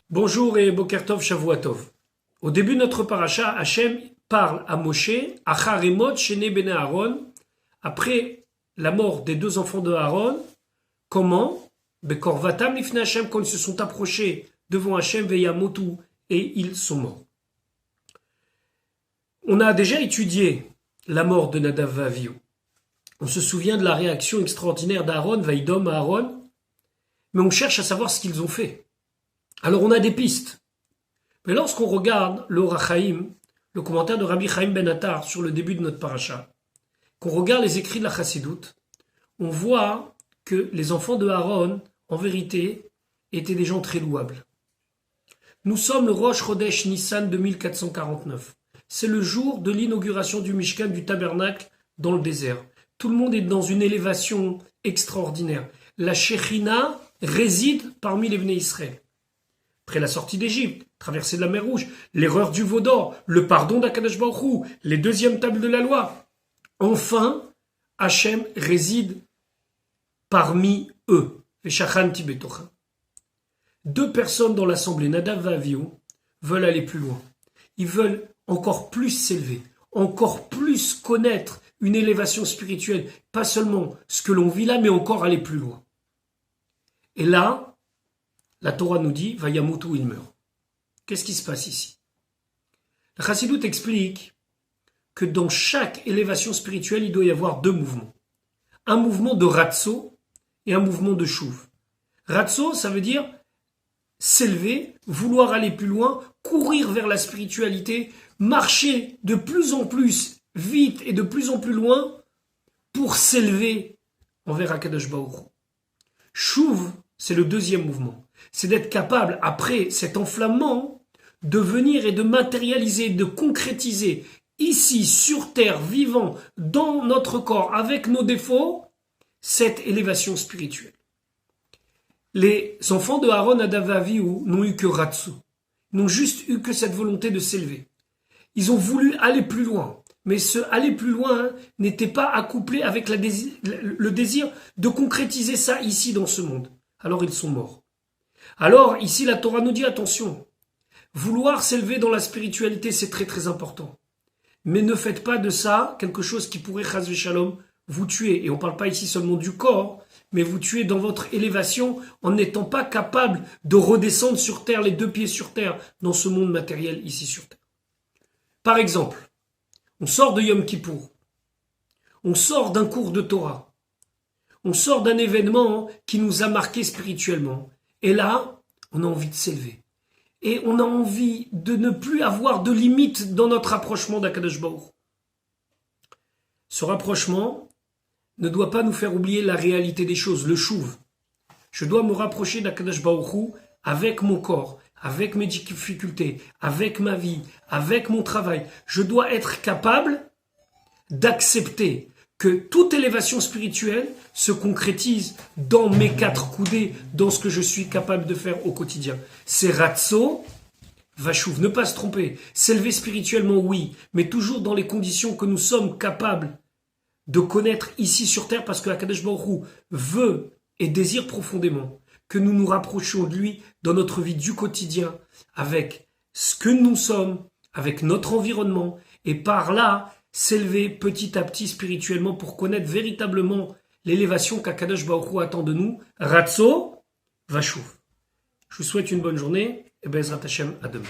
Bonjour et Boker Tov, Shavua Tov. Au début de notre paracha, Hachem parle à Moshe, Achar Emot Shene Bene Aaron, après la mort des deux enfants de Aaron. Comment? Bekorvatam Lifne Hachem, quand ils se sont approchés devant Hachem, Veyamotu, et ils sont morts. On a déjà étudié la mort de Nadav Vaviou. On se souvient de la réaction extraordinaire d'Aaron, Vaïdom à Aaron, mais on cherche à savoir ce qu'ils ont fait. Alors on a des pistes. Mais lorsqu'on regarde le Or HaChaim, le commentaire de Rabbi Chaim Ben Attar sur le début de notre paracha, qu'on regarde les écrits de la Chassidoute, on voit que les enfants de Aaron, en vérité, étaient des gens très louables. Nous sommes le Rosh Chodesh Nissan 2449. C'est le jour de l'inauguration du Mishkan, du tabernacle, dans le désert. Tout le monde est dans une élévation extraordinaire. La Shekhinah réside parmi les Bnei Israël. Après la sortie d'Égypte, traversée de la mer Rouge, l'erreur du veau d'or, le pardon d'Akadosh Baruch Hu, les deuxièmes tables de la loi. Enfin, Hachem réside parmi eux. Deux personnes dans l'assemblée, Nadav et Avihu, veulent aller plus loin. Ils veulent encore plus s'élever, encore plus connaître une élévation spirituelle, pas seulement ce que l'on vit là, mais encore aller plus loin. Et là, la Torah nous dit, Vayamutu, il meurt. Qu'est-ce qui se passe ici? La Chassidoute explique que dans chaque élévation spirituelle, il doit y avoir deux mouvements. Un mouvement de Ratso et un mouvement de Shuv. Ratso, ça veut dire s'élever, vouloir aller plus loin, courir vers la spiritualité, marcher de plus en plus vite et de plus en plus loin pour s'élever envers Akadosh Baruch Hu. Shuv, c'est le deuxième mouvement. C'est d'être capable, après cet enflammement, de venir et de matérialiser, de concrétiser, ici, sur terre, vivant, dans notre corps, avec nos défauts, cette élévation spirituelle. Les enfants de Aaron, Nadav et Avihu n'ont eu que Ratsu, n'ont juste eu que cette volonté de s'élever. Ils ont voulu aller plus loin, mais ce aller plus loin n'était pas accouplé avec le désir de concrétiser ça ici dans ce monde. Alors ils sont morts. Alors ici la Torah nous dit attention, vouloir s'élever dans la spiritualité c'est très très important. Mais ne faites pas de ça quelque chose qui pourrait chas v'shalom vous tuer. Et on ne parle pas ici seulement du corps, mais vous tuez dans votre élévation en n'étant pas capable de redescendre sur terre, les deux pieds sur terre, dans ce monde matériel ici sur terre. Par exemple, on sort de Yom Kippour, on sort d'un cours de Torah, on sort d'un événement qui nous a marqué spirituellement. Et là, on a envie de s'élever. Et on a envie de ne plus avoir de limites dans notre rapprochement d'Akadosh Baruch Hu. Ce rapprochement ne doit pas nous faire oublier la réalité des choses, le chouv. Je dois me rapprocher d'Akadosh Baruch Hu avec mon corps, avec mes difficultés, avec ma vie, avec mon travail. Je dois être capable d'accepter que toute élévation spirituelle se concrétise dans mes quatre coudées, dans ce que je suis capable de faire au quotidien. C'est Ratso, Vachouv, ne pas se tromper. S'élever spirituellement, oui, mais toujours dans les conditions que nous sommes capables de connaître ici sur terre, parce que Akadosh Baruch Hu veut et désire profondément que nous nous rapprochions de lui dans notre vie du quotidien, avec ce que nous sommes, avec notre environnement, et par là, s'élever petit à petit spirituellement pour connaître véritablement l'élévation qu'Akadosh Baruch Hu attend de nous. Ratso, Vachouv. Je vous souhaite une bonne journée et Bezrat Hashem à demain.